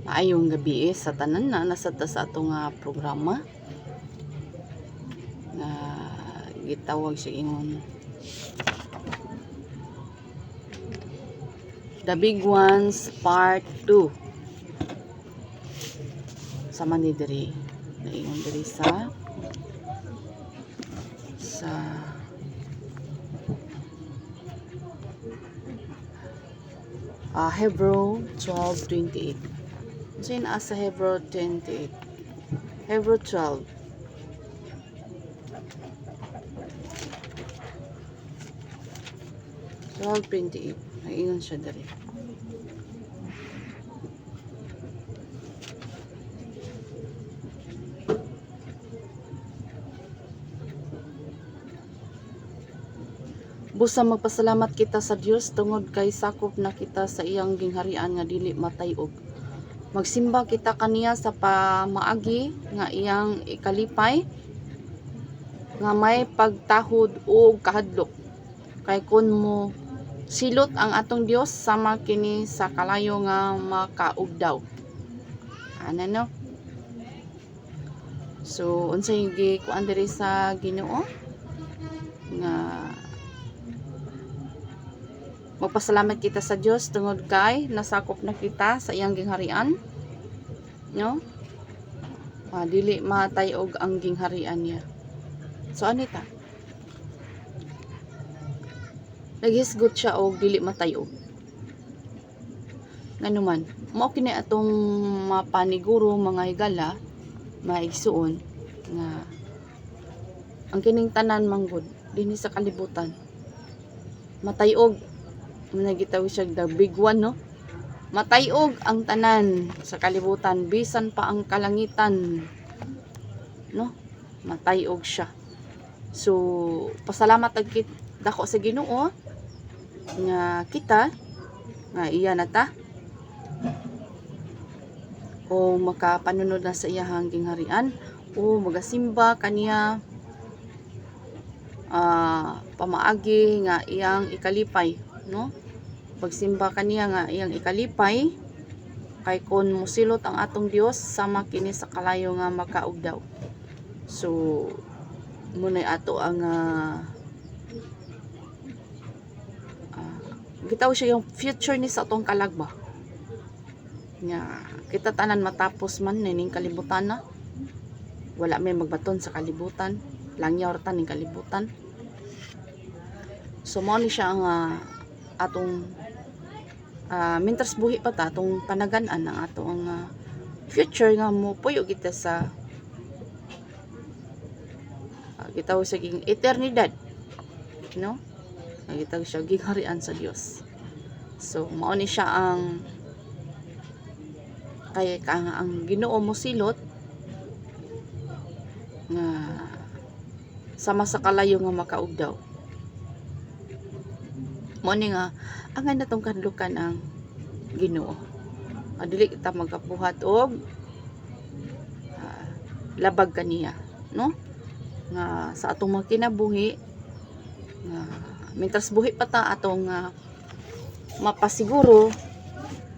Maayong gabi sa tanan na nasa ta sa atong programa nga gitawag siya ingon The Big Ones Part 2 sa manidiri naingon diri sa Hebrew 12:28. So yun sa Hebrew 28. Hebrew 12. Naingon siya dali. Busa magpasalamat kita sa Dios tungod kay sakop na kita sa iyang gingharian nga dili matay-og. Magsimba kita kaniya sa pamaagi nga iyang ikalipay nga may pagtahod o kahadlok. Kay kun mo silot ang atong Dios sama kini sa kalayo nga makaugdaw. Ano no? So unsay gikuan diri sa Ginoo nga magpasalamat kita sa Dios tungod kay nasakop na kita sa iyang gingharian, no? Dili matay-og ang gingharian niya. So anita? Naghisgot siya og dili matay-og. Nganuman, mao kini atong mapaniguro mga higala, maigsuon nga ang kining tanan manggod dinhi sa kalibutan matay-og. Nagitaw siya the big one, no? Matay-og ang tanan sa kalibutan bisan pa ang kalangitan, no? Matay-og siya. So pasalamat agkit dako sa Ginoo nga kita nga iya na ta o makapanunod na sa iyang gingharian o magasimba kaniya pamaagi nga iyang ikalipay, no? Pagsimba kaniya nga iyang ikalipay kay kun musilot ang atong Dios sama kini sa kalayo nga makaugdaw. So muna ato ang gitaw siya yung future ni sa atong kalagba nga kita tanan matapos man ning kalibutan na wala may magbaton sa kalibutan, langyaw ra ning kalibutan. So mo ni siya ang atong mintras buhi pa ta atong panagan-an ang atong future nga mo puyo kita sa gitaw sa ging eternidad, no? Gitaw siya gingharian sa Dios. So mao ni siya ang kay ang Ginoo mo silot nga sama sa kalayo nga makaugdaw. Mo ni nga ang natong kadlukan ang Ginoo. Dili kita magabuhat og labag kaniya, no? Nga sa atong mga kinabuhi nga mintras buhi pa ta atong mapasiguro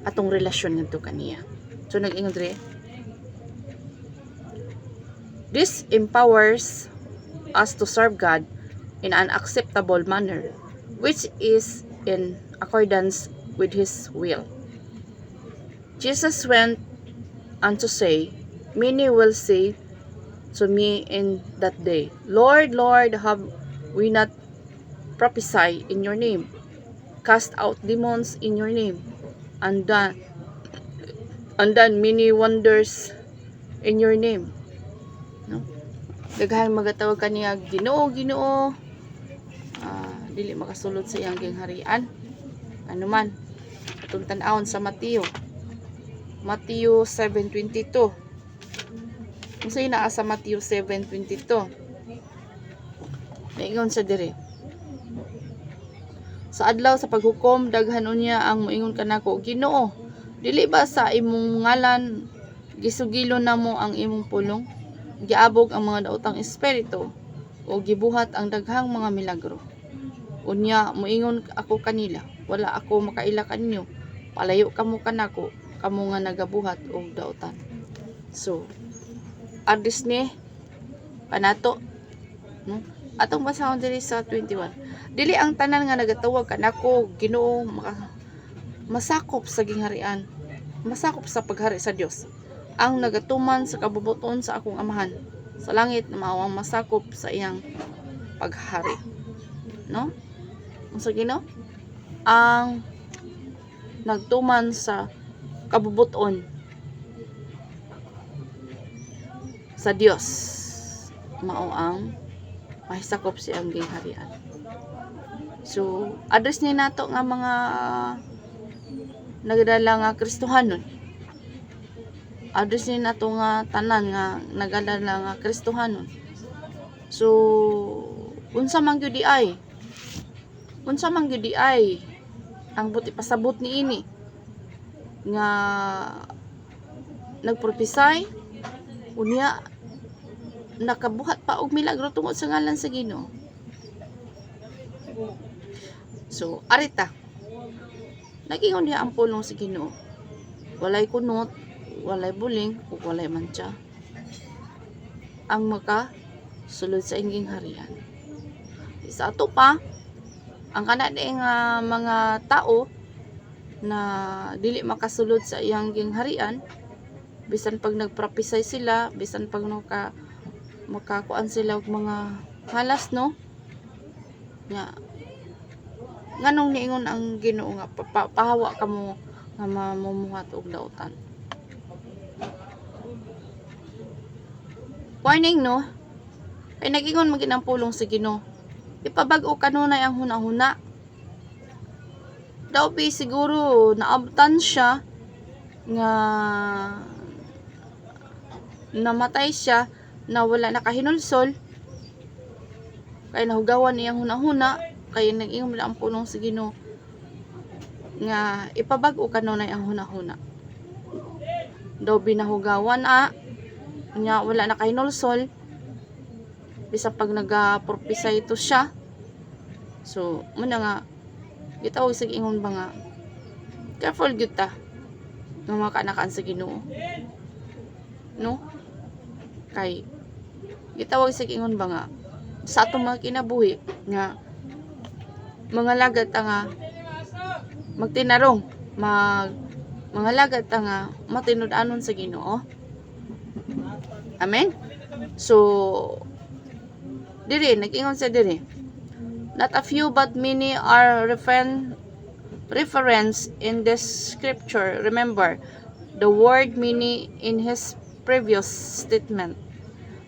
atong relasyon ngadto kaniya. So nag-ingon diri, this empowers us to serve God in an acceptable manner, which is in accordance with His will. Jesus went on to say, many will say to me in that day, Lord, Lord, have we not prophesied in your name, cast out demons in your name, and done many wonders in your name, no? Daghan magatawag kaniya Ginoo, Ginoo, dili makasulod sa iyang gingharian. Ano man atong tan-awon sa Mateo 7:22. Unsay naa sa Mateo 7:22? Naingon sa diri, sa adlaw sa paghukom daghan unya ang moingon kanako, Ginoo, dili ba sa imong ngalan gisugilo namo ang imong pulong, giabog ang mga daotang espiritu o gibuhat ang daghang mga milagro? Unya moingon ako kanila, wala ako makaila kanyo, palayo kamo kanako, kamo nga nagabuhat og dautan. So adres ni kanato, no? Atong basahon diri sa 21. Dili ang tanan nga nagatawag kanako Ginoo masakop sa gingharian, masakop sa paghari sa Dios. Ang nagatuman sa kabubuton sa akong amahan sa langit na maawang masakop sa iyang paghari, no? Unsa Ginoo? Ang nagtuman sa kabubuton sa Dios mao ang mahisakop siyang gingharian. So address ni nato nga mga nagadala nga Kristohanon, address ni nato nga tanan nga nagadala nga Kristohanon. So unsa man gyud di ay ang buti pasabot ni ini nga nagprophesy unya nakabuhat pa og milagro tungod sa ngalan sa Ginoo. So arita nagingon diha ang pulong sa Ginoo, walay kunot, walay buling ug walay mantsa ang maka sulod sa inging harian. Sa ato pa ang kana nga mga tao na dili makasulod sa iyang gingharian, bisan pag nagprophesy sila, bisan pag makakuan sila og mga halas, no? Nganong niingon ang Ginoo nga pahawa kamo nga mamumuhat og dautan. Warning, no? Kay nagingon man ang pulong sa Ginoo. Ipabag-o kanunay ang hunahuna. Daw siguro naabtan siya nga namatay siya na wala nakahinulsol kay nahugawan niyang hunahuna, kay nag-ingon ang pulong sa Ginoo nga ipabag-o kanunay ang hunahuna. Daw binahugawan nya wala nakahinulsol bisan pag nagapropesya ito siya. So muna nga gitawag sa ingon ba nga careful gyud ta nga makanakaan sa Ginoo, no? Kay gitawag sa ingon ba nga sa atong mga kinabuhi nga mga lagat nga magtinarong mga lagat nga matinud-anon sa Ginoo. Amen. So diri nag-ingon sa diri, not a few but many are reference in this scripture. Remember the word many in his previous statement.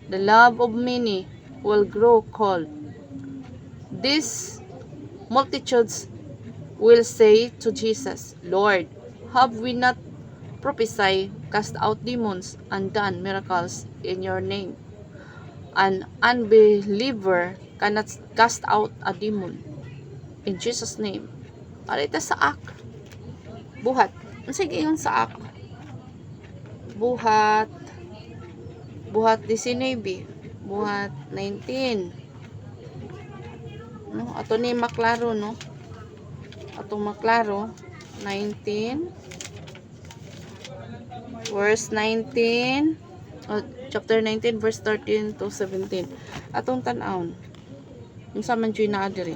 The love of many will grow cold. These multitudes will say to Jesus, Lord, have we not prophesied, cast out demons, and done miracles in your name? An unbeliever cannot cast out a demon in Jesus' name. Arita sa ak. Buhat. Sige yun sa ak. Buhat 19. Buhat 19. No, ato ni maklaro, no? Ato maklaro 19 verse 19, chapter 19 verse 13 to 17. Atong tan-awon unsa man jud naa diri.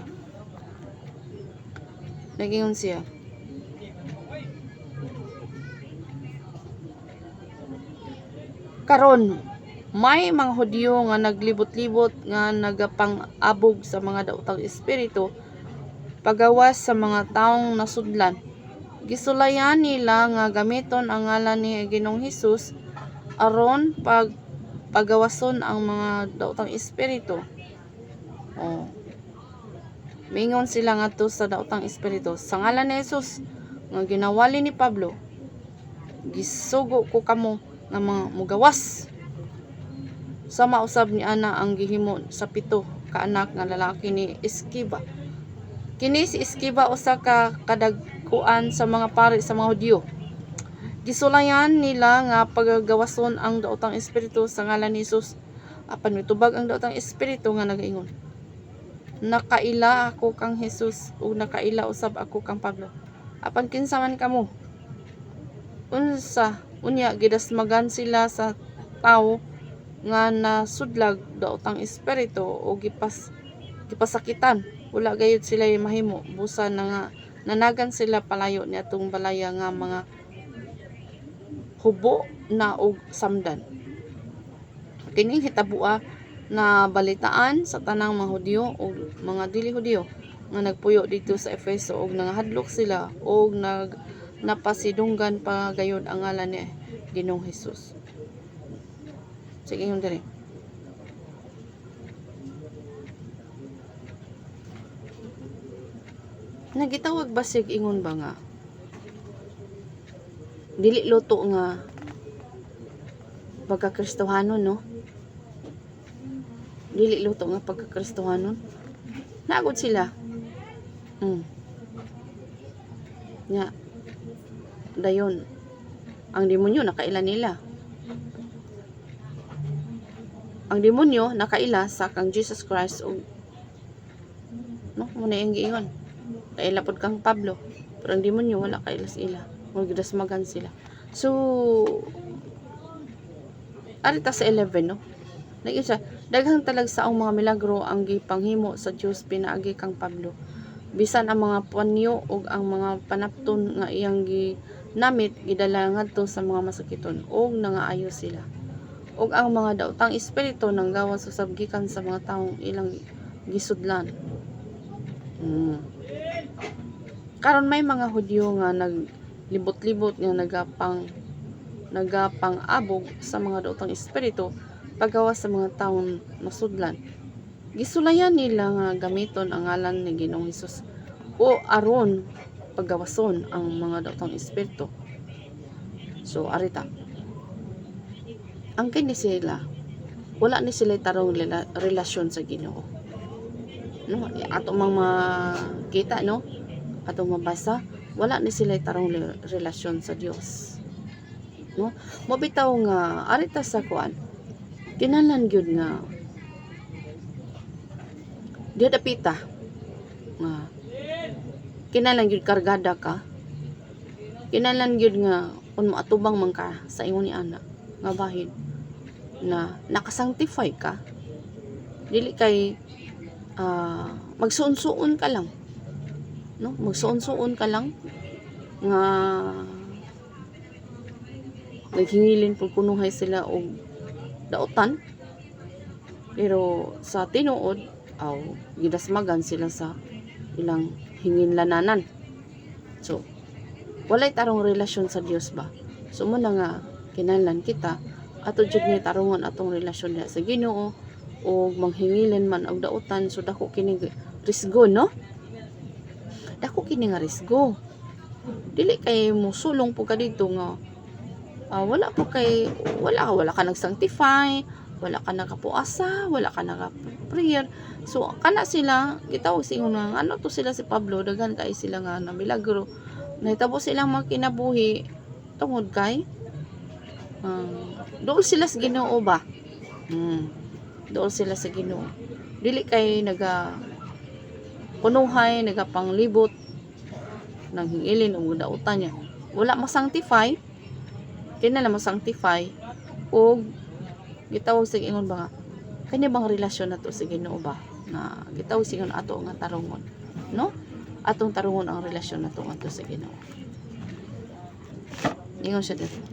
Nagingon siya, karon may mga Hudyo nga naglibot-libot nga nagapang-abog sa mga daotang espiritu pagawas sa mga taong nasudlan. Gisulayan nila nga gamiton ang ngalan ni Ginoong Hesus aron pagawason ang mga daotang espiritu. Mingon sila ngadto sa daotang espiritu, sa ngalan ni Hesus nga ginawali ni Pablo, gisugo ko kamo nga mga mugawas. Sama usab ni ana ang gihimo sa 7 ka anak nga lalaki ni Esquiva. Kini si Esquiva usa ka kadagkuan sa mga pari sa mga Hudyo. Gisulayan nila nga pagagawason ang daotang espiritu sa ngalan ni Hesus. Apan mitubag ang daotang espiritu nga nagaingon, nakaila ako kang Hesus ug nakaila usab ako kang Pablo. Apan kinsa man kamo? unsa unya gidasmagan sila sa tao nga nasudlag daotang espiritu o gipasakitan. Wala gayud sila mahimo, busa na nga nanagan sila palayo niadtong balaya nga mga hubo na og samdan. Kining hitabua na balitaan sa tanang mga Hudyo o mga dili Hudyo nga nagpuyo dito sa Efeso og nangahadlok sila og napasidunggan pa gayud ang ngalan ni Ginoong Hesus. Sige yung diri. Nagitawag basig ingon ba nga dili luto nga pagkakristohanon, no? Dili luto nga pagkakristohanon. Nagod sila. Nya dayon ang demonyo nakaila nila. Ang demonyo nakaila sa kang Jesus Christ o no muna yung giingon. Kaila pod kang Pablo, pero ang demonyo wala kaila sa ila. Magdasmagan sila. So arita sa 11, no? Nag-isa, daghang talag sa ang mga milagro ang gipanghimo sa Dios pinaagi kang Pablo. Bisan ang mga panyo ug ang mga panapton nga iyang ginamit gidala ngadto sa mga masakiton ug nangaayo sila. Ug ang mga daotang espiritu nang gawas sa sabgikan sa mga taong ilang gisudlan. Karon may mga Hudyo nga naglibot-libot nga nagapang-abog sa mga daotang espiritu paggawas sa mga taong nasudlan. Gisulayan nila nga gamiton ang ngalan ni Ginoong Hesus o aron paggawason ang mga daotang espiritu. So arita, ang kini sila wala ni sila tarong relasyon sa Ginoo, no? Ato mga kita, no? Ato mabasa, wala ni sila tarong relasyon sa Dios, no? Mobitaw nga arita sa kuan kinahanglan gyud nga diadapita nga kinahanglan gyud kargada ka, kinahanglan gyud nga kun moatubang man ka sa ingon ni ana nga bahin na nakasanctify ka, dili kay magsuon-suon ka lang, no? Magsuon-suon ka lang nga naghingilin pud kunuhay sila og daotan, pero sa tinuod gidasmagan sila sa ilang hinginlananan. So walay tarong relasyon sa Dios ba? So mo na nga kinahanglan kita ato jud ni tarongon atong relasyon sa Ginoo o manghingilin man og daotan. So dako kini risgo, no? Dako kini nga risgo. Dili kay musulong po ka dito nga wala ka nag-sanctify, wala ka nakapuasa, wala ka naka-prayer. So kana sila gitawag sa ingon nga ano to sila si Pablo, daghan kay sila nga na milagro, nahitabo silang mga kinabuhi tungod kay dool sila sa Ginoo ba? Dool sila sa Ginoo. Dili kay punuhay, nagapanglibot nang hingilin og dautan niya. Wala ma-sanctify, kinala ma-sanctify og gitawag sa ingon ba nga kani bang relasyon nato sa Ginoo ba na gitawag sa ingon ato nga tarongon, no? Atong tarongon ang relasyon nato ngadto sa Ginoo. Ingon siya dito.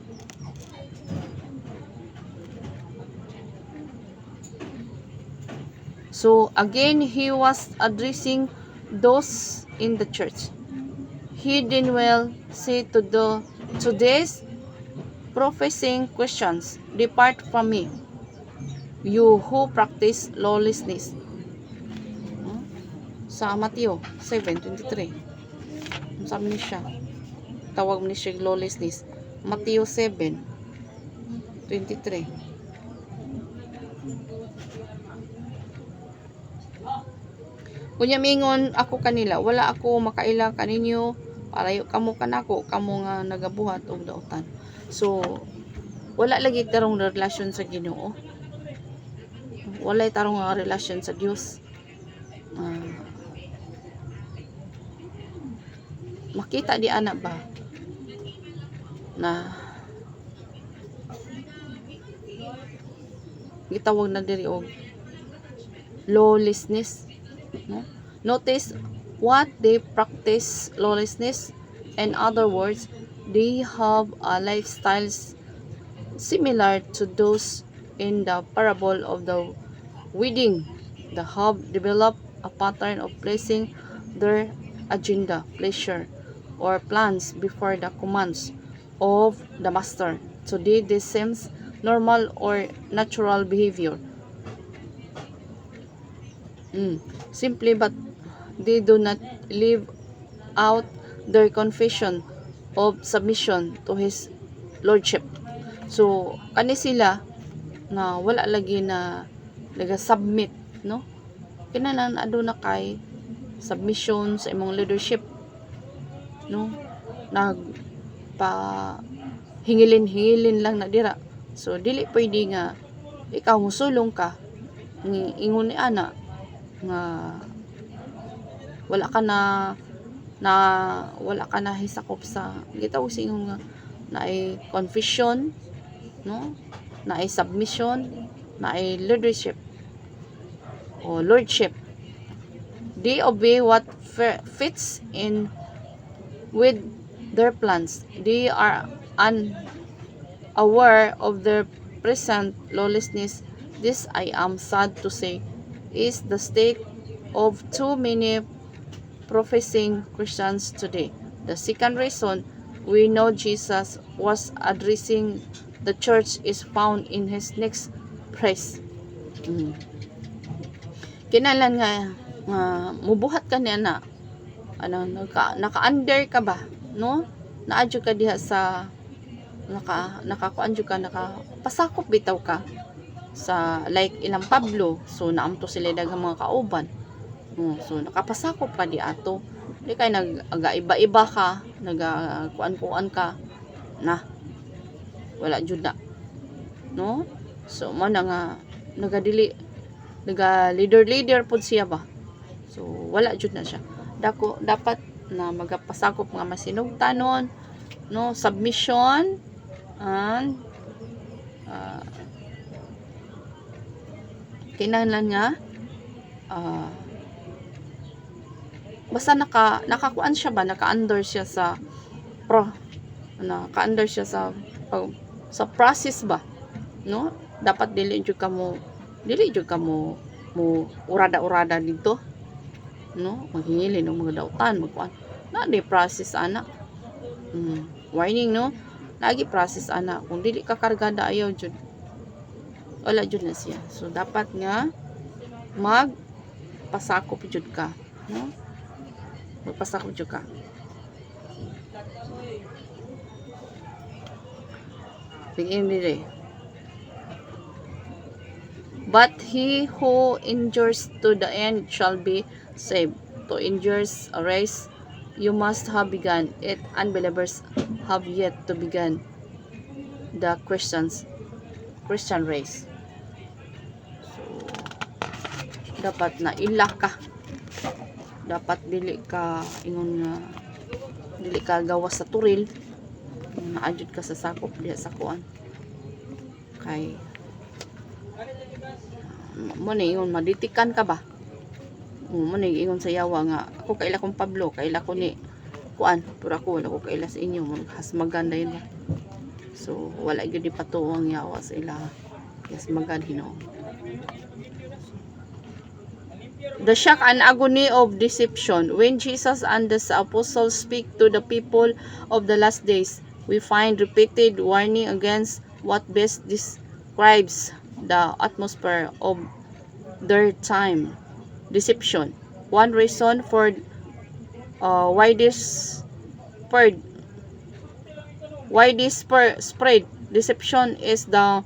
So again, he was addressing those in the church. He did well say to these professing Christians, depart from me, you who practice lawlessness. Sa Mateo 7:23. Sabi ni siya, tawag ni siya lawlessness. Mateo 7:23. Kunya mingon ako kanila, wala ako makaila kaninyo, parayo kamo kanako, kamo nga nagabuhat og daotan. So wala lagi tarong relasyon sa Ginoo. Wala tarong relasyon sa Dios. Makita di ana ba na gitawag na diri og lawlessness, no? Notice what they practice lawlessness. In other words, they have a lifestyle similar to those in the parable of the wedding. They have developed a pattern of placing their agenda, pleasure, or plans before the commands of the master. Today, this seems normal or natural behavior. Simply, but they do not live out their confession of submission to His Lordship. So, kani sila na wala lagi na naga-submit, no? Kinahanglan aduna kay submission sa imong leadership, no? Nagpa hingilin lang na dira. So, dili pwede nga ikaw musulong ka ingon ni ana nga wala ka na hisakop sa gitawag sa ingon nga na ay confession, no? Na ay submission, na ay leadership o lordship. They obey what fits in with their plans. They are unaware of their present lawlessness. This, I am sad to say, is the state of too many professing Christians today. The second reason we know Jesus was addressing the church is found in His next phrase. Kinahanglan nga mubuhat ka niya na naka-under ka ba, no? Naadyo ka diha sa nakakuanjo ka, nakapasakop bitaw ka sa like ilang Pablo. So naamto sila daghang mga kauban. So nakapasakop ka di ato. Di kay nag-iba-iba ka, nag-kuan-kuan ka na wala jud na, no? So mo na nga leader pud siya ba. So wala jud na siya. Dapat na magapasakop nga masinugtanon, no? Submission and kinahanglan nga basta nakakuan siya ba, naka-under siya sa naka-under siya sa process ba, no? Dapat dili jud ka mo urada-urada dito, no? Maghingilin ng mga dautan, magkuan na di process ana. Warning, no? Lagi process ana, kung dili ka kargada ayaw jud, wala jud na siya. So dapat nga magpasakop jud ka, no? Magpasakop jud ka. Tingin dire. But he who endures to the end shall be saved. To endure a race, you must have begun it. Unbelievers have yet to begin the Christian race. So, dapat na ilak ka. Dapat dili ka ingon nga dili ka gawas sa turil, naadjud ka sa sakop diha sa kuan. Kay mo ni ingon maditikan ka ba? Mo ni ingon sa yawa nga ako kaila kong Pablo, kaila ko ni kuan, pero ako wala ko kaila sa inyo, hasmagan dayon ba. So wala gyud di patuong yawa sa ila. Hasmagan Ginoo. The shock and agony of deception. When Jesus and the apostles speak to the people of the last days, we find repeated warning against what best describes the atmosphere of their time. Deception. One reason for widespread deception is the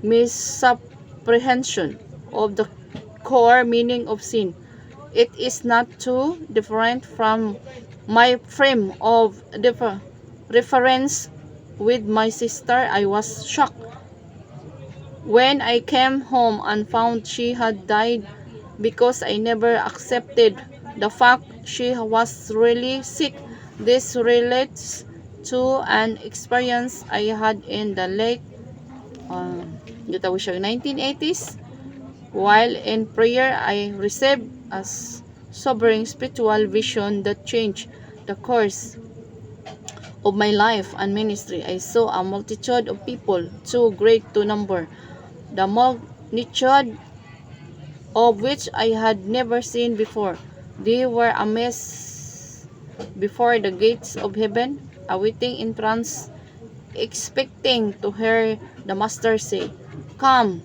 misapprehension of the core meaning of sin. It is not too different from my frame of reference with my sister. I was shocked when I came home and found she had died because I never accepted the fact she was really sick. This relates to an experience I had in the late 1980s. While in prayer, I received a sobering spiritual vision that changed the course of my life and ministry. I saw a multitude of people, too great to number, the multitude of which I had never seen before. They were amazed before the gates of heaven, awaiting in trance, expecting to hear the Master say, "Come,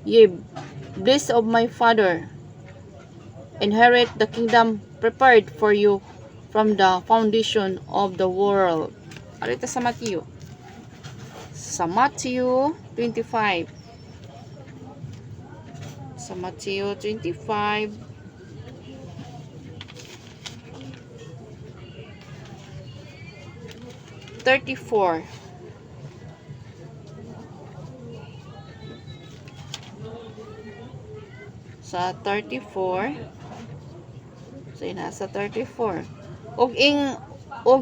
ye blessed of my Father, inherit the kingdom prepared for you from the foundation of the world." Arito sa Matthew. Sa Matthew 25. Sa Matthew 25. (34) sa 34 nasa 34 og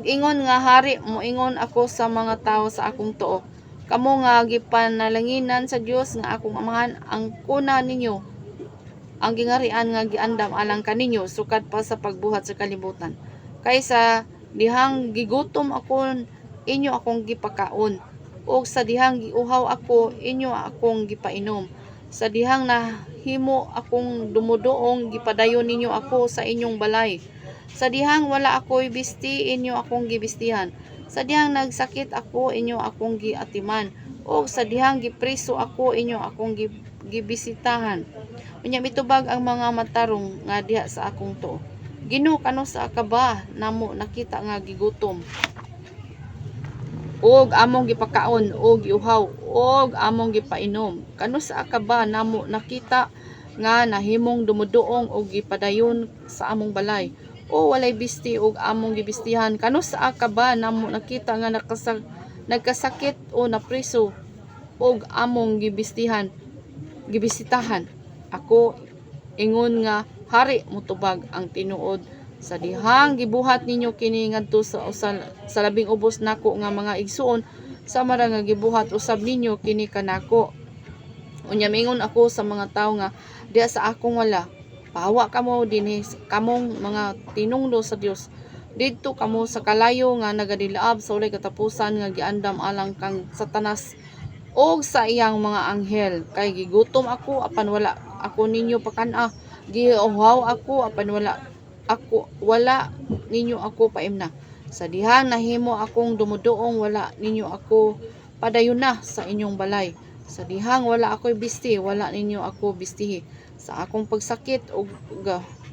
ingon nga hari moingon ako sa mga tawo sa akong tuo, kamo nga gipanalanginan sa Dios nga akong amahan ang kuna ninyo ang gingarian nga giandam alang kaninyo sukad pa sa pagbuhat sa kalibutan, kaysa dihang gigutom ako inyo akong gipakaon, o sa dihang giuhaw ako inyo akong gipainom, sa dihang nahimo akong dumudoong gipadayon ninyo ako sa inyong balay, sa dihang wala ako'y bisti inyo akong gibistihan, sa dihang nagsakit ako inyo akong giatiman, o sa dihang gipreso ako inyo akong gibisitahan. Unya mitubag ang mga matarong nga diha sa akong tuo, Ginoo, kano sa ka ba namo nakita nga gigutom og among gipakaon og giuhaw og among gipainom? Kano sa ka ba namo nakita nga nahimong dumudoong og gipadayon sa among balay, o walay bisti og among gibistihan? Kano sa ka ba namo nakita nga nagkasakit o napreso og among gibisitahan? Ako ingon nga hari mutubag ang tinuod, sa dihang gibuhat ninyo kini ngadto sa labing ubos nako nga mga igsuon, sama ra nga gibuhat usab ninyo kini kanako. Unya mingon ako sa mga tawo nga diha sa akong wala, pahawa kamo dinhi kamong mga tinunglo sa Dios, didto kamo sa kalayo nga nagadilaab sa walay katapusan nga giandam alang kang Satanas og sa iyang mga anghel, kay gigutom ako apan wala ako ninyo pakana, giuhaw ako apan wala ninyo ako paimna, sa dihang nahimo akong dumudoong wala ninyo ako padayuna sa inyong balay, sa dihang wala ako'y bisti wala ninyo ako bistihi, sa akong pagsakit o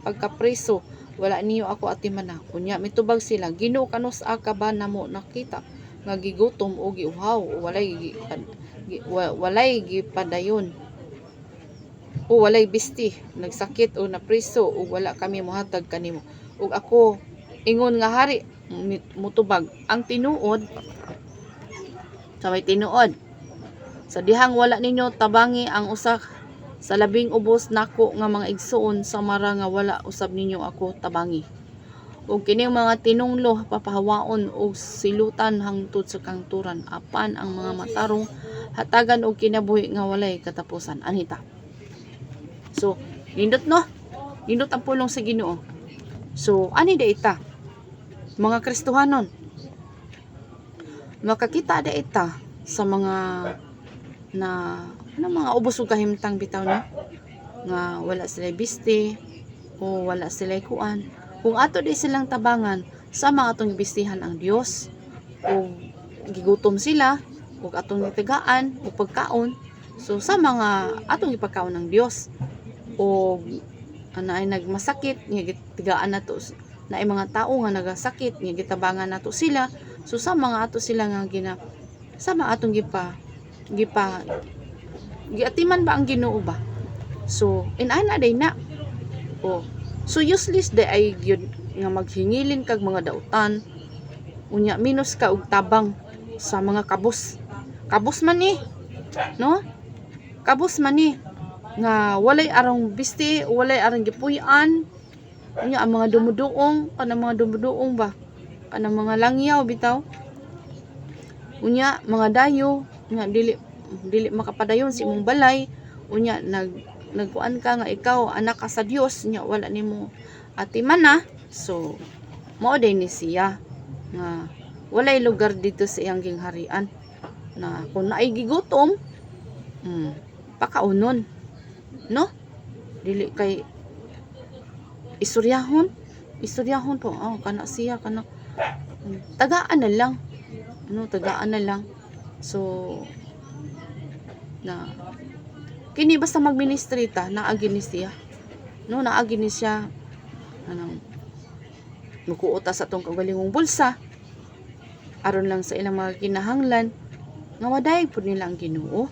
pagkapreso wala ninyo ako atimana. Unya mitubag sila, Ginoo, kano sa ka ba namo nakita nga gigutom o giuhaw o walay gipadayon o walay bisti, nagsakit o napreso o wala kami mohatag kanimo? Ug ako ingon nga hari mutubag ang tinuod sa may tinuod, sa dihang wala ninyo tabangi ang usa sa labing ubos nako nga mga igsuon, sa mara nga wala usab ninyo ako tabangi. Ug kining mga tinunglo papahawaon og silutan hangtod sa kangturan, apan ang mga matarong hatagan og kinabuhi nga walay katapusan. Anita. So, nindot no? Nindot ang pulong sa Ginoo. So, ani da ita? Mga Kristohanon. Makakita da ita sa mga mga ubos ug kahimtang bitaw na nga wala sila bisti o wala sila kuan. Kung ato di silang tabangan, sama atong gibistihan ang Dios o gigutom sila ug atong gitagaan o pagkaon. So sa mga atong ipakaon ng Dios o ay nagmasakit nga gitigaan nato, na ay mga tao nga nagasakit nga gitabangan nato sila, so sa mga ato sila nga sama atong giatiman ba ang Ginoo ba? So inana day na so useless day ay gyud nga maghingilin kag mga dautan, unya minus ka og tabang sa mga kabus man ni, no? Kabus man ni nga walay arang bisti, walay arang gipuy-an, unya ang mga dumuduong, kanang mga dumuduong ba, kanang mga langyaw bitaw, Unya mga dayo nga dili makapadayon si imong balay, unya nagkuan ka nga ikaw anak ka sa Dios, nya wala nimo atimana. So mao day ni siya nga walay lugar dito sa iyang gingharian, na kung naay gigutom pakaunon, no? Dili kay istoryahon po, kana siya kana tagaan na lang, tagaan na lang. So na kini basta magministry ta, naagi ni siya, naagi ni siya anong mukuota sa atong kagalingong bulsa aron lang sa ilang mga kinahanglan nga waday pud nila ang Ginoo.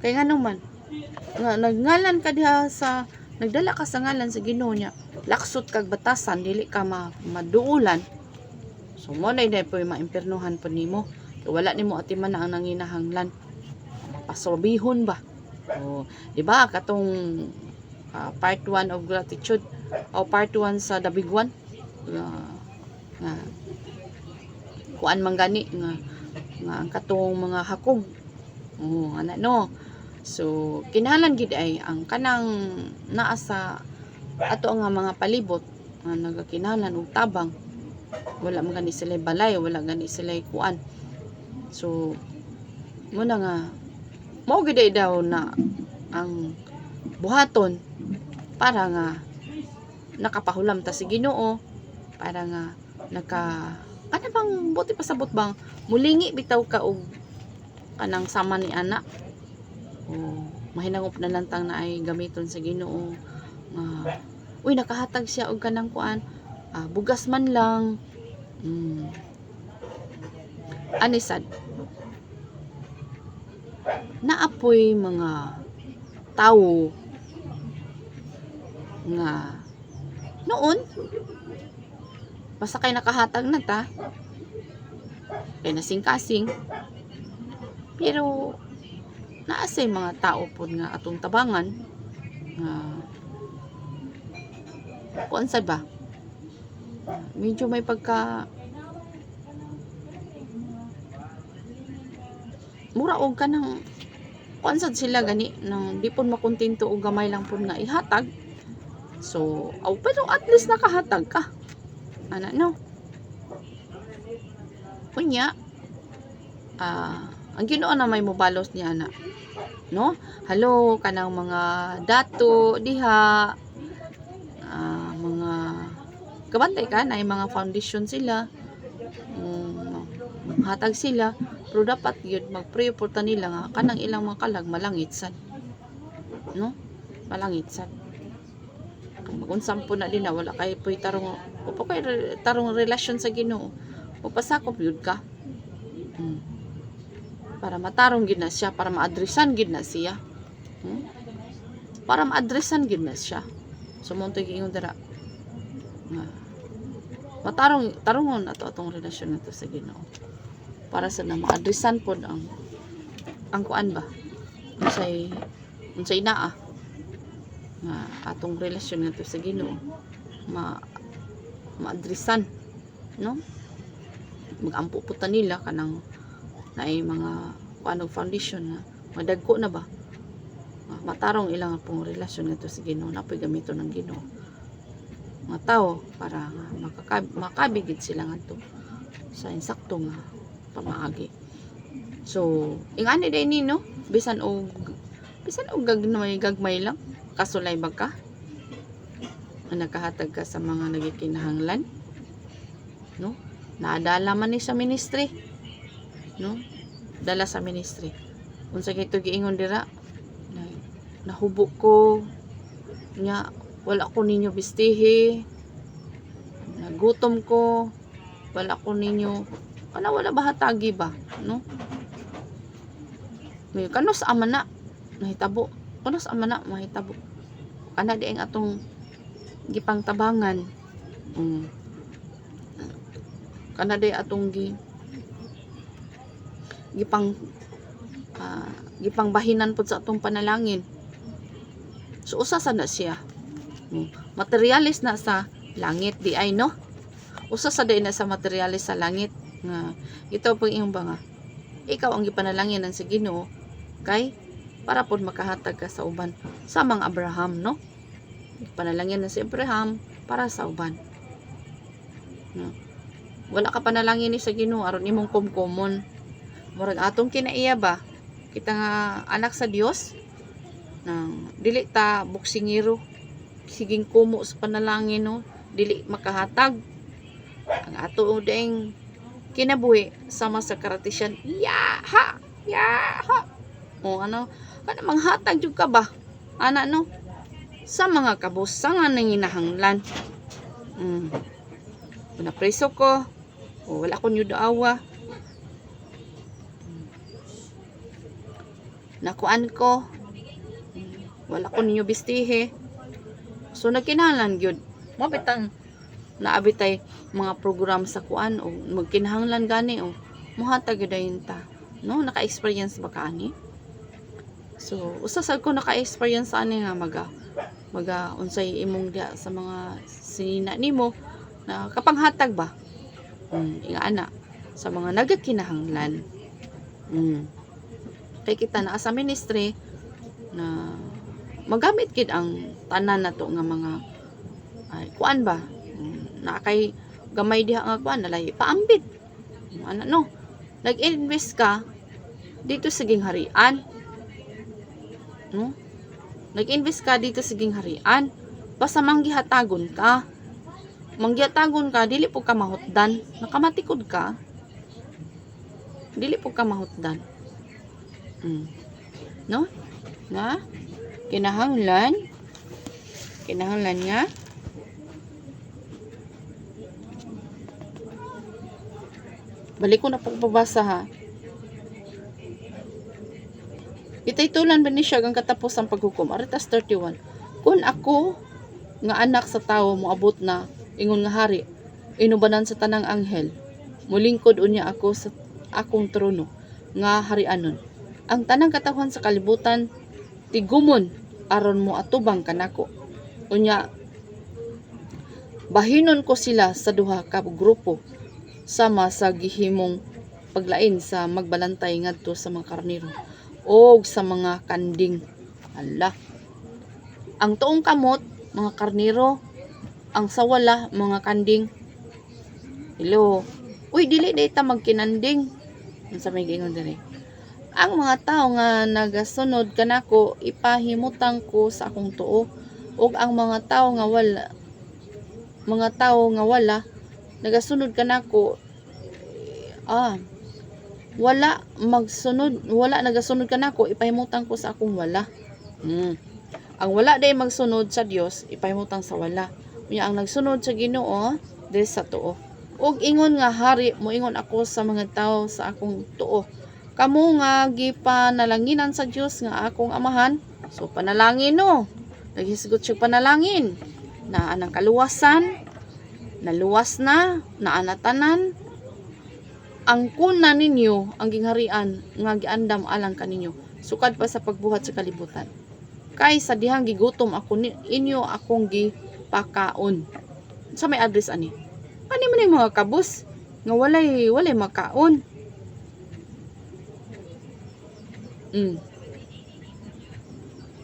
Kay nga naman nga nagngalan ka diha sa nagdala ka sa ngalan sa Ginoo niya, laksot kag batasan dili ka maduulan. So mo na day po maimpernohan po nimo. Kay wala nimo atiman na ang nanginahanglan. Mapasabihon ba? O, di ba katong part 1 of gratitude o part 1 sa the big one nga kuan man gani nga ang katong mga hakog. Ana no. So kinahanglan gid ay ang kanang naa sa ato nga mga palibot nga nagakinahanglan og tabang, wala man gani sila balay, wala gani sila kuan. So muna nga mao gid daw na ang buhaton para nga nakapahulam ta si Ginoo, para nga ano bang buti pasabot bang mulingi bitaw ka og kanang sama ni ana. Mahinangop na lang tang na ay gamiton sa Ginoo. Uy, nakahatag siya og kanang kuan, bugas man lang. Anisad naapoy mga tawo nga noon basta kay nakahatag na ta kay nasing-kasing, pero naasay mga tao pod nga atong tabangan nga kuan sa ba medyo may pagka mura og kanang kuan sad sila gani nang di pud makontento og gamay lang pud nga ihatag. So pero at least nakahatag ka ana no. Kunya ang Ginoo na may mobalos niya na, no? Hello kanang mga dato diha, mga kabantay ka na mga foundation sila, hatag sila, pero dapat yun mag-pray po ta nila nga kanang ilang mga kalag malangit sad, no? Malangit sad. Kung magunsam po na din na wala kay po'y tarong relasyon sa Ginoo, upasakop yun ka. Para matarong gid na siya, para maadresan gid na siya. Para maadresan gid na siya. Sumuntoy giingon dira. Tarongon ato atong relasyon nato sa Ginoo. Para sa na maadresan pod ang kuan ba? Unsay naa nga atong relasyon nato sa Ginoo maadresan, no? Magampo po ta nila kanang naay mga kuanog foundation na madagko na ba matarong ilang pong relasyon nito sa Ginoo, napoy gamito ng Ginoo mga tao para makabigit sila ngadto sa insakto nga pamaagi. So ingani day ni, no, bisan og gagmay lang kasulay ba ka nakahatag ka sa mga nagikinahanglan, no? Naadala man ni sa ministry, no? Dala sa ministry. Unsa kay to giingon dira? Nahubo ko nya wala ko ninyo bistihi. Nagutom ko, wala ko ninyo wala bahatagi ba, no? May kanos amana mahitabo. Kanos amana mahitabo. Kana di ang atong gipang tabangan. Kana di atong gipang bahinan pud sa atong panalangin. So usa sa na siya, materialis na sa langit di ay, no? Usa sa day na sa materialis sa langit nga ito pag iyong ba nga ikaw ang gipanalanginan sa Ginoo kay para pod makahatag ka sa uban sa mga Abraham, no? Panalangin na si Abraham para sa uban, no? Wala ka panalangin ni sa Ginoo aron imong kumkumon murag atong kinaiya ba kita nga anak sa Dios nang dili ta buksingiro siging kumo sa panalangin, no? Dili makahatag ang ato daing kinabuhi sama sa karatisyan yaha o ano kana manghatag jud ka ba ana, no? Sa mga kabusangan ng hinahanglan. Kung napreso ko o wala ko niyo daawa, nakuan ko, wala ko ninyo bistihe, so nagkinahanglan gyud mabitang naabitay mga program sa kuan o magkinahanglan gani o muhatag gyud ayon ta, no? Naka-experience ba ka ani? So usasag ko naka-experience ani nga maga unsay imong dia sa mga sinina nimo na kapanghatag ba inga ana sa mga nagakinahanglan. Kay kita na sa ministry na magamit gid ang tanan nato nga mga ay kuan ba na kay gamay diha nga kuan nalay paambit ana, no? Nag-invest ka dito sa gingharian, no? Nag-invest ka dito sa gingharian basta manggihatagon ka dili po ka mahutdan, nakamatikod ka dili po ka mahutdan, no? Na kinahanglan nga balik ko na po babasa ha. Itaytulan ba ni siya ang katapos ang paghukom? Aritas 31. Kung ako nga anak sa tao moabot na ingon nga hari, inubanan sa tanang anghel, mulingkod unya ako sa akong trono nga harianon. Ang tanang katawhan sa kalibutan tigumon aron mo atubang kanako. Unya bahinon ko sila sa duha ka grupo sama sa gihimong paglain sa magbalantay ngadto sa mga karnero o sa mga kanding. Ala. Ang tuong kamot, mga karnero, ang sawala, mga kanding. Hello. Uy, dili data magkinanding. Ang sa may gingon diri. Ang mga tao nga nagasunod kanako ipahimutang ko sa akong tuo. Ug ang mga tao nga wala nagasunod kanako wala nagasunod kanako ipahimutang ko sa akong wala. Ang wala day magsunod sa Dios ipahimutang sa wala. Unya ang nagsunod sa Ginoo dili sa tuo. Ug ingon nga hari moingon ako sa mga tao sa akong tuo. Kamo nga gipanalanginan sa Dios nga akong amahan. So panalangin, no. Naghisgot siya panalangin na anang kaluwasan, naluwas na, naanatanan, ang kuna ninyo, ang gingharian, nga giandam alang kaninyo, sukad pa sa pagbuhat sa kalibutan. Kay sa dihang gigutom ako inyo akong gipakaon. Sa may address ani? Ani man yung mga kabus, nga walay makaon.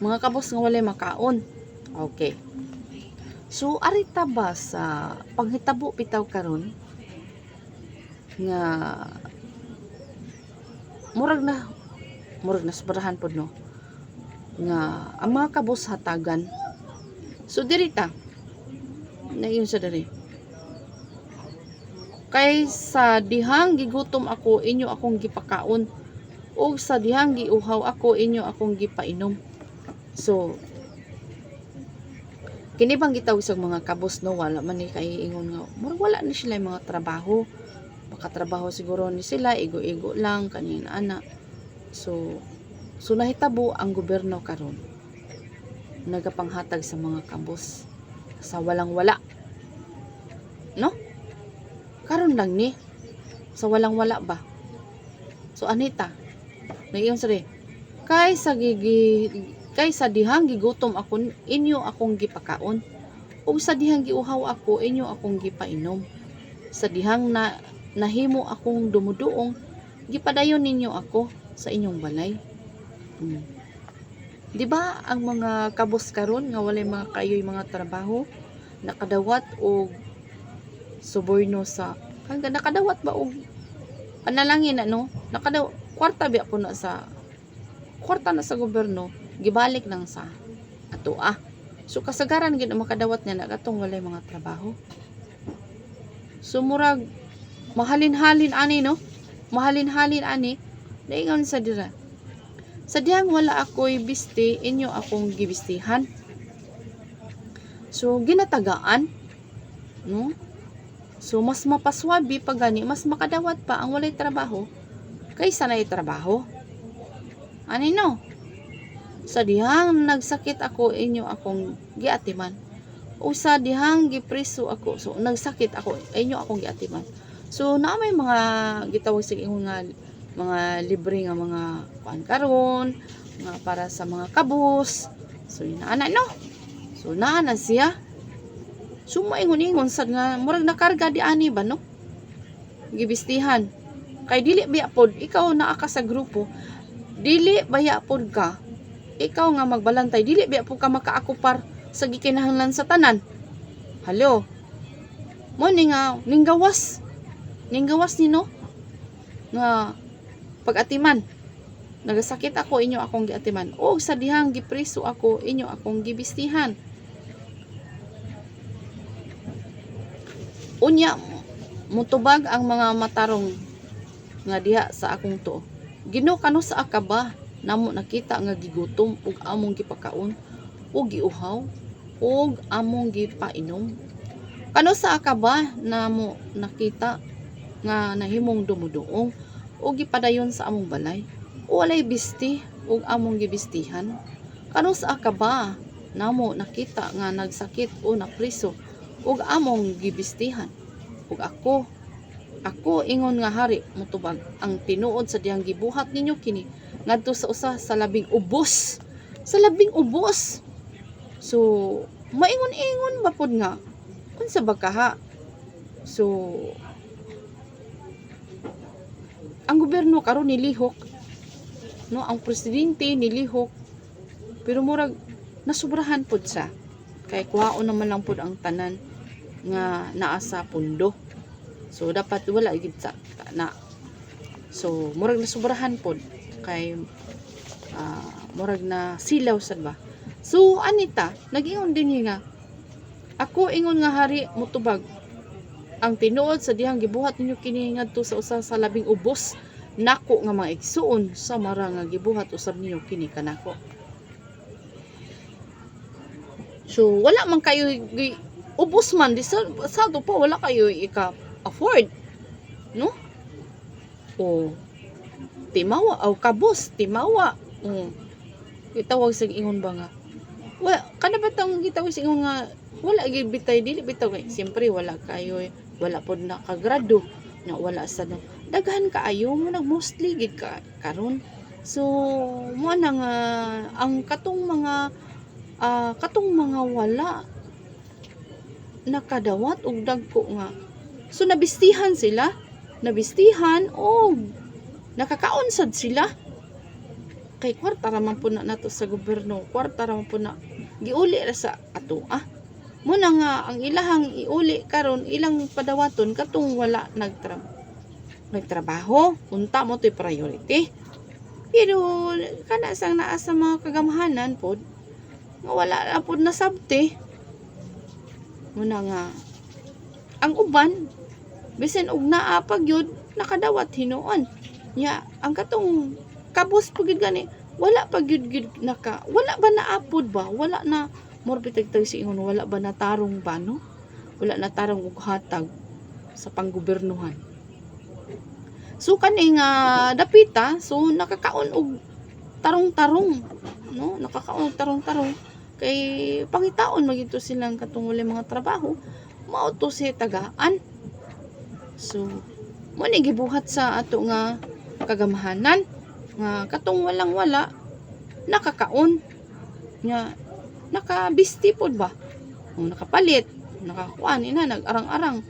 Mga kabus nga walay makaon. Okay. So arita ba sa panghitabo bitaw karon nga murag na sobrahan pod, no, nga ang mga kabus hatagan. So dirita na yun sa diri. Kay sa dihang gigutom ako inyo akong gipakaon o sa dihang giuhaw ako inyo akong gipainom. So kini bang gitawag sa mga kabus, no, wala man ni kay ingon nga murag wala ni sila mga trabaho. Makatrabaho siguro ni sila, igo-igo lang kanina ana. So nahitabo ang gobyerno karon nagapanghatag sa mga kabus sa walang wala, no? Karon lang ni sa walang wala ba. So anita nayon sari kay sa dihang gigutom ako inyo akong gipakaon ug sa dihang giuhaw ako inyo akong gipainom. Sa dihang na nahimo akong dumuduong, gipadayon ninyo ako sa inyong balay. Di ba ang mga kabos karon nga walay mga kayoy mga trabaho, nakadawat og suborno sa hanggang nakadawat ba og panalangin kwarta biya po na sa kwarta na sa gobyerno, gibalik lang sa ato So kasagaran gid makadawat niya na katong walay mga trabaho. So murag mahalin-halin ani no? Mahalin-halin ani daingon sa dira. Sa dihang wala ako'y bisti, inyo akong gibistihan. So ginatagaan, no? So mas mapaswabi pag gani, mas makadawat pa ang walay trabaho kaysa na trabaho. Ani no? Sa dihang nagsakit ako, inyo akong giatiman. O sa dihang gipreso ako, so nagsakit ako, inyo akong giatiman. So na may mga gitawag sa ingon nga mga libre nga mga kuan karon nga para sa mga kabos. So inaana no. So naana siya. So maingon-ingon sad nga murag nakarga di ani ba no? Gibistihan. Kay dili biya pod ikaw naa ka sa grupo. Dili baya pod ka. Ikaw nga magbalantay, dili biya pod ka makaakupar sa gikinahanglan sa tanan. Halo. Mo ni nga ninggawas. Ninggawas ni no nga pag-atiman. Nagasakit ako, inyo akong giatiman. O sa dihang gipreso ako, inyo akong gibistihan. Unya, mutubag ang mga matarong nga diha sa akong to. Ginoo kano sa akaba, namo nakita nga gigutom ug among gipakaon, ug giuhaw, ug among gipainom. Kano sa akaba, namo nakita nga nahimong dumuduong, o gipadayon sa among balay, o walay bisti, o among gibistihan. Kano sa akaba, namo nakita nga nagsakit o napriso, o among gibistihan. O ako ingon nga hari, mutubag, ang tinuod sa diyang gibuhat ninyo kini, ngadto sa usa sa labing ubos. Sa labing ubos. So, maingon-ingon ba pod nga, unsa ba kaha? So, ang gobyerno karon nilihok, no, ang presidente nilihok, pero murag nasubrahan pod sa kay kuhaon naman lang pod ang tanan nga naa sa pundo. So dapat wala gid sa na. So murag nasubrahan pod kay murag na silaw sad ba. So anita nag-ingon din nga ako ingon nga hari mutubag ang tinuod sa dihang gibuhat ninyo kini ngadto sa usa sa labing ubos, nako nga mga igsuon sa mara nga gibuhat usab ninyo kini kanako. So wala man kayo ubos man di sa to pa wala kayo ika-afford, no? O timawa o kabos timawa. Gitawag sa ingon ba nga kada batang gitawag sa ingon nga wala gid bitay dili bitaw kay siyempre wala kayo wala pod na kagrado na wala sa daghan kaayo mo nag mostly gid ka karon. So mo na nga ang katong mga wala nakadawat og dagko nga. So nabistihan sila, og nakakaon sad sila. Kay kwarta ra man po na nato sa gobyerno, kwarta ra man po na giuli ra sa ato muna nga ang ilahang iuli karon ilang padawaton katong wala nagtrabaho, unta mo to'y priority. Pero kana sang naa sa mga kagamhanan pod nga wala na pod nasabti. Muna nga ang uban bisan og naa pa gyud nakadawat hinuon. Nya ang katong kabos pagid gani wala pa gyud wala ba naapod ba? Wala na morbitag si ingon wala ba natarong ba no? Wala natarong og hatag sa panggobernuhan. So kani nga dapita so nakakaon og tarong-tarong no? Nakakaon og tarong-tarong kay pangitaon magito silang katong walay mga trabaho mao to si tagaan. So mo ni gibuhat sa ato nga kagamhanan nga katong walang wala nakakaon nya nakabisti pod ba o nakapalit nakakuan ina nag-arang-arang.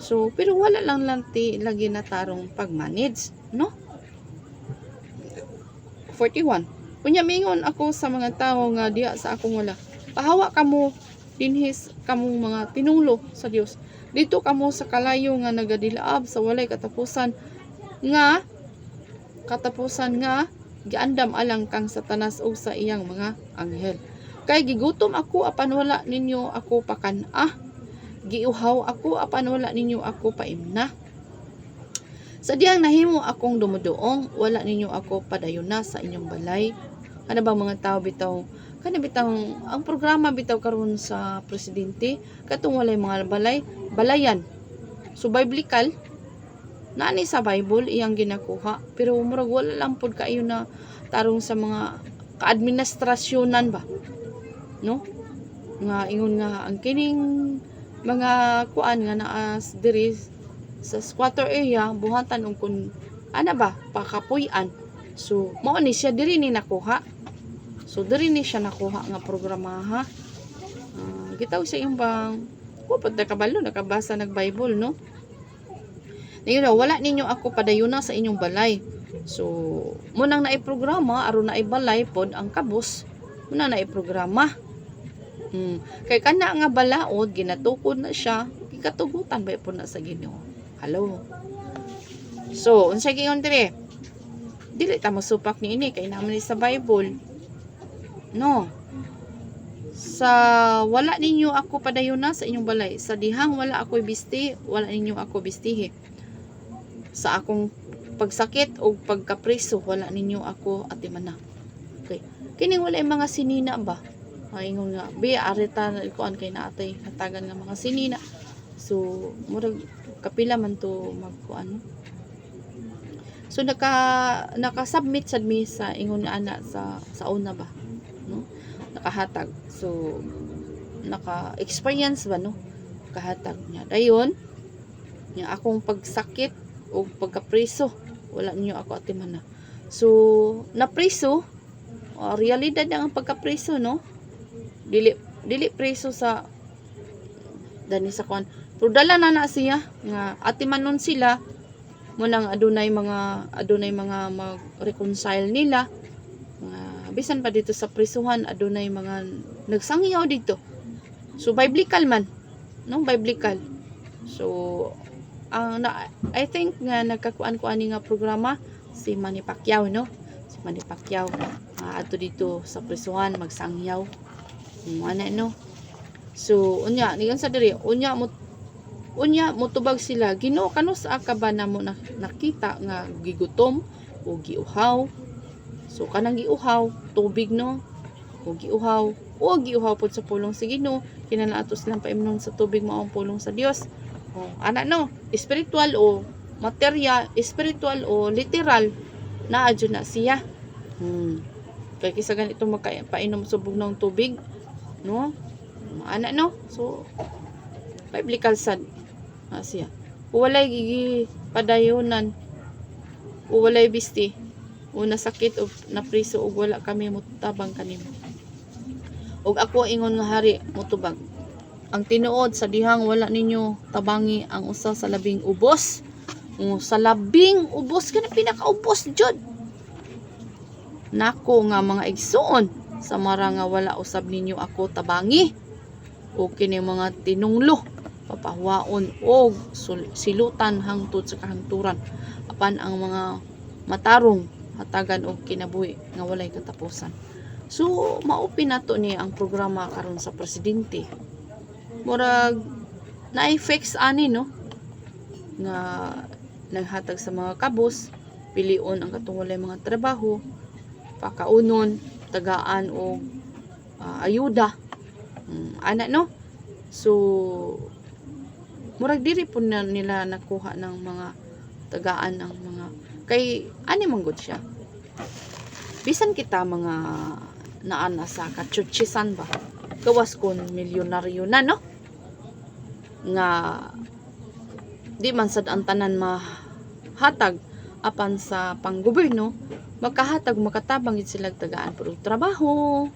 So pero wala lang lagi na tarong pag-manage, no? 41. Kunya mingon ako sa mga tao nga diha sa akong wala. Pahawa kamo dinhis kamong mga tinunglo sa Dios. Dito kamo sa kalayo nga nagadilaab sa walay katapusan nga giandam alang kang Satanas o sa iyang mga anghel. Kay gigutom ako apan wala ninyo ako pakan-ah. Giuhaw ako apan wala ninyo ako paimna. Sa diyang nahimo akong dumuduong, wala ninyo ako padayuna sa inyong balay. Ano ba mga tao bitaw? Kana bitaw ang programa bitaw karon sa presidente katong walay mga balayan. So biblical nani sa Bible iyang ginakuha pero murag wala lang pud kaayo na tarong sa mga kaadministrasyonan ba, no? Nga ingon nga ang kining mga kuan nga naa diri sa squatter area buhatan og kun ana ba pakapuy-an. So mao ni siya diri ni nakuha. So diri ni siya nakuha nga programa ha. Gitaw sa iyong bang kupod na kabalo nakabasa nag Bible, no? Ngayon wala ninyo ako padayuna sa inyong balay. So munang naay programa aron naay balay pod ang kabus muna naay programa. Kay kana nga balaod ginatukod na siya gikatugutan ba po na sa Ginoo. Hello. So, unsay giingon dire? Dili ta mosupak ni ini kay naman ni sa Bible. No. Sa wala ninyo ako padayuna sa inyong balay. Sa dihang wala ako bisti, wala ninyo ako bistihi. Sa akong pagsakit o pagkapreso, wala ninyo ako atimana. Okay. Kining wala mga sinina ba? Ingon nga, areta kuan kay naatay hatagan nga mga sinina. So, murag kapila man to magkuan. So naka-submit sad mi sa ingon ana sa una ba, no? Nakahatag. So naka-experience ba, no? Kahatag niya. Dayon, yung akong pagsakit o pagkapreso, wala niyo ako atimana. So napreso, realidad ang pagkapreso, no? Dili preso sa dani sa kuan. Pero dala na siya nga atimanon sila munang adunay mga mag-reconcile nila. Bisan pa dito sa prisuhan adunay mga nagsangyaw dito. So biblical man, no? Biblical. So I think nga nagkakuan-kuan ni nga programa si Manny Pacquiao, no? Si Manny Pacquiao adto dito sa prisuhan magsangyaw. Ana, no? So unya nigan sa diri unya motubag sila, Ginoo kano sa ka ba namo nakita nga gigutom o giuhaw. So kanang giuhaw tubig, no? O giuhaw pod sa pulong sa Ginoo, kinahanglan atos lang paimnon sa tubig mao ang pulong sa Dios. O ana, no? Spiritual o material, spiritual o literal naa jud na siya. Kay kisa ganito magpainom subog ng tubig, no? Ana, no? So biblical sad siya. Walay gigi padayonan o walay bisti o nasakit o napriso o wala kami mutabang kanimo. Og ako ingon nga hari mutubag. Ang tinuod sa dihang wala ninyo tabangi ang usa sa labing ubos. Sa labing ubos kana pinakaubos jud. Nako nga mga igsoon sa mara nga wala usab ninyo ako tabangi. O kini mga tinunglo papahuwaon og silutan hangtod sa kahangturan apan ang mga matarong hatagan og kinabuhi nga walay katapusan. So maupi nato ni ang programa karon sa presidente. Murag na-effects ani, no? Nga naghatag sa mga kabus, pilion ang katong walay mga trabaho, pakaunon, tagaan og ayuda. Ana, no? So murag diri po na nila nakuha ng mga tagaan ng mga kay ani man gud siya. Bisan kita mga naana sa kachuchisan ba, gawas kon milyonaryo na, no? Nga di man sad ang tanan mahatag apan sa panggobyerno makahatag makatabang gid sila tagaan pero trabaho,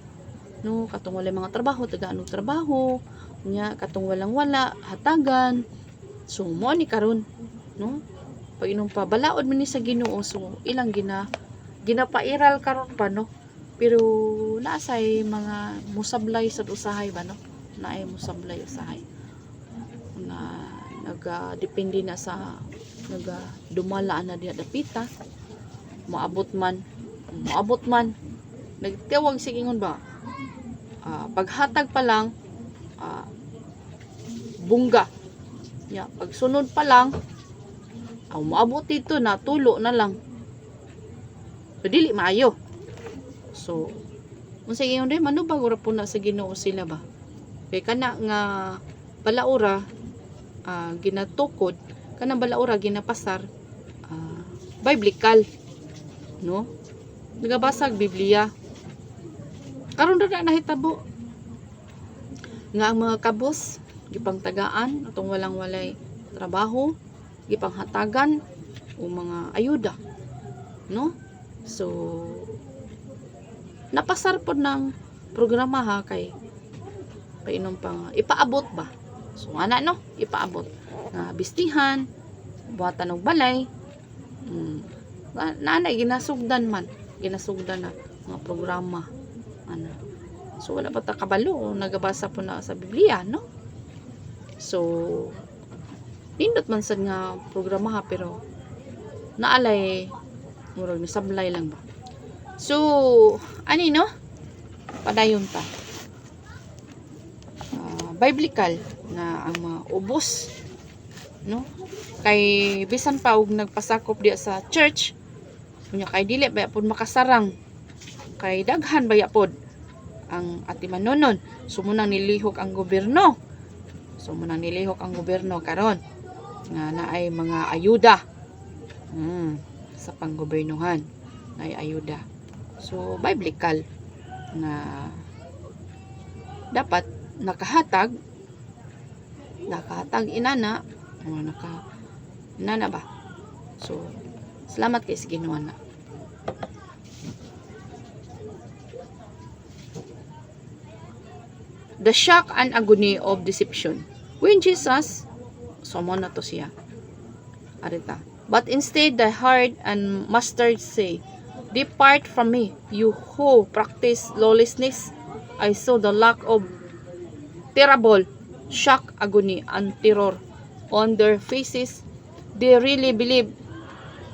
no? Katong walay mga trabaho tagaan og trabaho nya katong walang wala hatagan. So mo ni karon, no? Painom pa balaod man ni sa Ginoo, so ilang ginapairal karon pa, no? Pero naasay mga musablay sa usahay ba, no? Naay musablay usahay na depende na sa dumala na diha dapita, moabot man nagtawag sigingon ba, paghatag pa lang, bungga ya, pagsunod pa lang, moabot dito na tulo na lang, so dili maayo. So unsa ingon rin manubag ora po na sa Ginoo sila ba, kay kana nga balaura ginatukod, kanang balaura ginapasar biblical, no? Nagabasag Biblia. Karon ra nahitabo nga ang mga kabos gipangtagaan atong walang-walay trabaho, gipanghatagan o mga ayuda, no? So napasar pod ng programa ha, kay painom pa ipaabot ba. So ana, no, ipaabot nga bistihan, buhatan og balay, nanay ginasugdan na mga programa ana. So wala pa ta kabalo, nagabasa po na sa Biblia, no? So nindot man sad nga programa ha, pero naalay murag ni sablay lang ba. So ani, no, padayon ta biblical na ang mga ubos, no? Kay bisan pa og nagpasakop diya sa church, kunya kay dili baya pod makasarang, kay daghan baya pod ang atimanunon. So munang nilihok ang gobyerno, karon nga naay mga ayuda sa panggobernuhan, naay ayuda. So biblical na dapat nakahatag inana ba. So salamat kay sa Ginoo na. The shock and agony of deception. When Jesus, mo na to siya, arita, but instead the hard and mustard say, depart from me, you who practice lawlessness. I saw the lack of terrible shock, agony, and terror on their faces. They really believed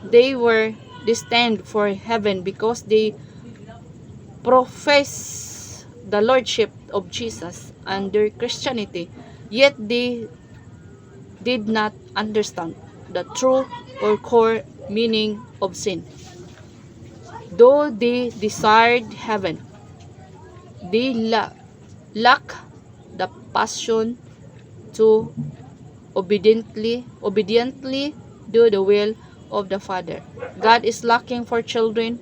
they were destined for heaven because they profess the lordship of Jesus and their Christianity, yet they did not understand the true or core meaning of sin. Though they desired heaven, they lack the passion to obediently do the will of the Father. God is looking for children,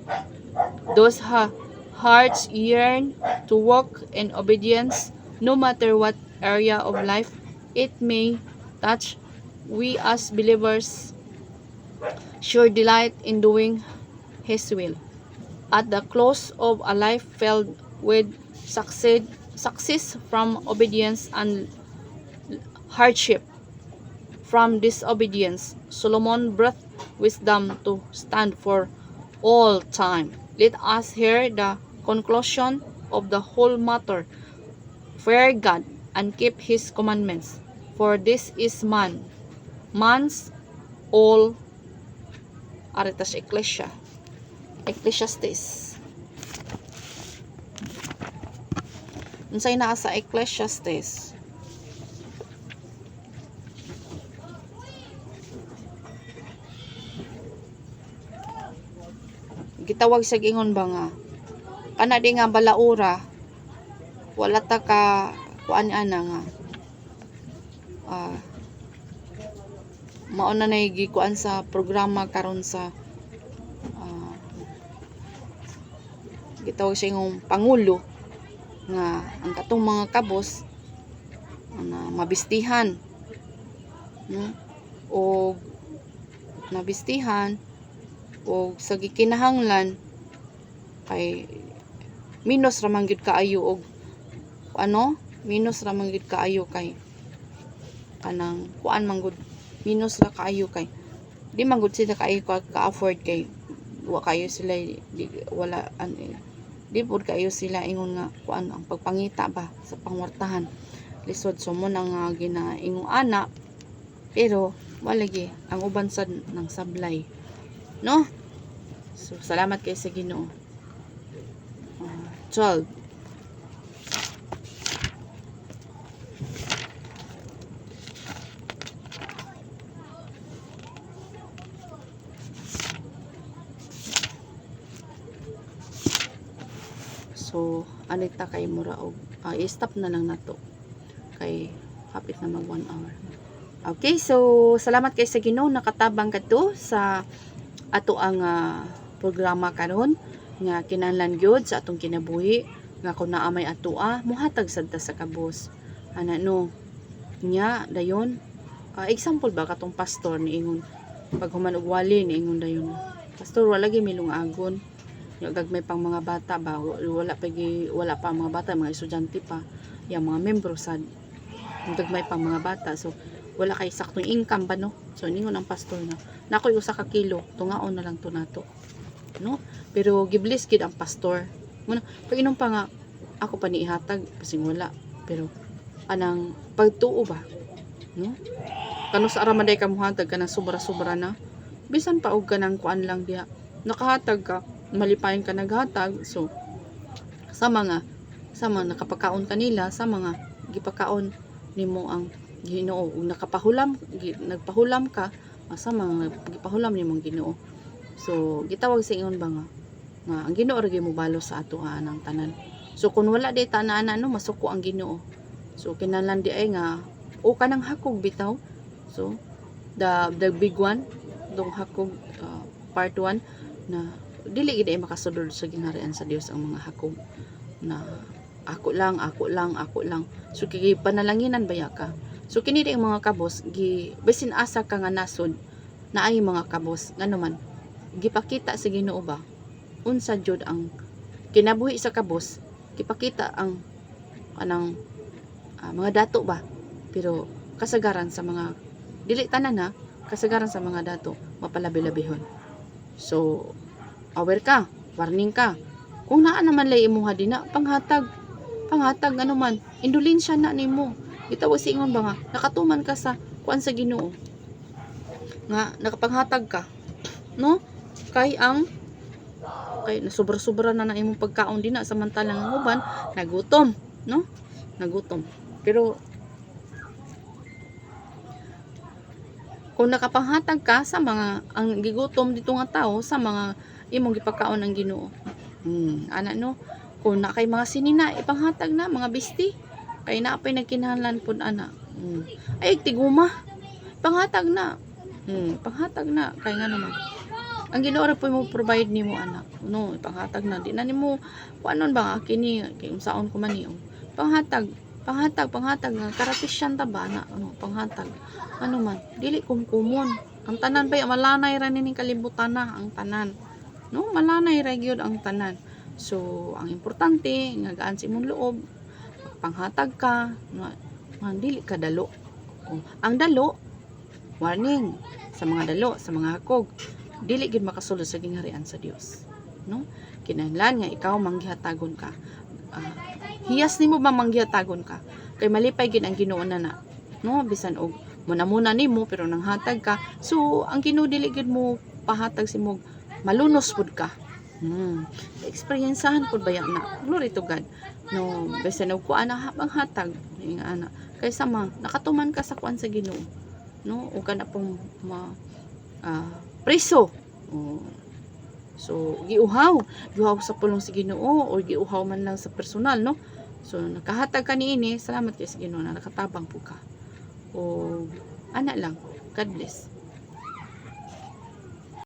those hearts yearn to walk in obedience, no matter what area of life it may touch. We as believers should delight in doing His will. At the close of a life filled with success from obedience and hardship from disobedience, Solomon breathed wisdom to stand for all time. Let us hear the conclusion of the whole matter. Fear God and keep His commandments, for this is man's all. Aritas Ecclesiastes. Unsay naa sa Ecclesiastes? Gitawag sa gingon ba nga kana di nga balaura, wala ta ka kuan ana nga mao na nay gikuan sa programa karon sa gitawag sa ingong pangulo nga ang katong mga kabos na mabistihan, no? O nabistihan o sa gikinahanglan kay minus ra man gyud kaayo og minus ra man gyud kaayo kay kanang kuan man gud minus ra kaayo kay di man gud sila kaayo ka-afford kay wa kayo sila wala di pud kayo sila ingon nga kuan ang pagpangita ba sa pangwartahan lisod so mo nang ginaingong ana pero wala lagi ang uban sad ng sablay no. So salamat kay sa Ginoo. 12. So anita kay mura og i-stop na lang nato kay hapit na mag 1 hour. Okay, so salamat kay sa Ginoo nakatabang kadto sa ato ang programa karon nga kinahanglan gyud sa atong kinabuhi nga kun naa may atoa muhatag sad ta sa kabus ana no nya dayon example ba katong pastor niingon pag human og wali niingon dayon pastor wala gyud milungagon nya gagmay pang mga bata ba wala pa mga bata mga estudyante pa yang mga membro sad gagmay pang mga bata so wala kay saktong income ba no so ningon ang pastor na nakoy usa ka kilo tungaon na lang to nato no pero gibless gid ang pastor muna pag inom pa nga ako pa ni ihatag pasing wala pero anang pagtuo ba no kano sa aramaday ka muhatag ka ng sobra-sobra na bisan pa og kanang kuan lang diha nakahatag ka malipayon ka naghatag so sa mga nakapakaon kanila sa mga gipakaon nimo ang Ginoo ug nagpahulam ka sa mga gipahulam nimong Ginoo so gitawag sa ingon ba nga ang Ginoo ra gyud mo balo sa ato anang tanan so kun wala day tanan no masuko ang Ginoo so kinahanglan di ay nga o kanang hakog bitaw so the big one dong hakog part 1 na dili gid ay makasulod sa ginharian sa Dios ang mga hakog na ako lang so kay panalanginan baya ka so kini di mga kabos basin asa ka nga nasod na ay mga kabos ngano man gipakita sa Ginoo ba unsa jud ang kinabuhi sa kabos gipakita ang anang mga dato ba pero kasagaran sa mga dili tanan ha kasagaran sa mga dato mapalabi-labihon so aware ka warning ka kung naa naman lay imuha dina panghatag ano man indulensya na nimo gitawag si ingon ba nga nakatuman ka sa kuan sa Ginoo nga nakapanghatag ka no kay sobra-sobra na imong pagkaon dina samantalang ang uban nagutom no nagutom pero kung nakapanghatag ka sa mga ang gigutom dito nga tao sa mga imong gipakaon ang Ginoo ana no kung na kay mga sinina ipanghatag na mga bisti kay naapay nagkinahanglan pud ana ay tiguma panghatag na kay nga naman ang Ginoo ra po mo provide nimo anak no ipanghatag na di na nimo kuanon ba kini kay unsaon ko man ni panghatag nga karatisyan ta ba na ano panghatag ano man dili kumkumon ang tanan bay malanay ra ning kalibutan na ang tanan no malanay ra gyud ang tanan so ang importante nga gaan sa imong loob panghatag ka nga dili ka dalo ang dalo warning sa mga dalo sa mga hakog dili gid makasulod sa gingharian sa Dios no kinahanglan nga ikaw manggihatagon ka hiyas nimo ba manggihatagon ka kay malipay gid ang Ginoo na no bisan og muna nimo pero nanghatag ka so ang Ginoo dili gid mo pahatag simog malunos pud ka experiencehan pud baya na glory to God no bisan og kuan na habang hatag nga ana kaysa nakatuman ka sa kuan sa Ginoo no o kana pong preso so giuhaw sa pulong sa Ginoo o giuhaw man lang sa personal no so nakahatag ka niini salamat kay sa Ginoo na nakatabang po ka o ana lang God bless.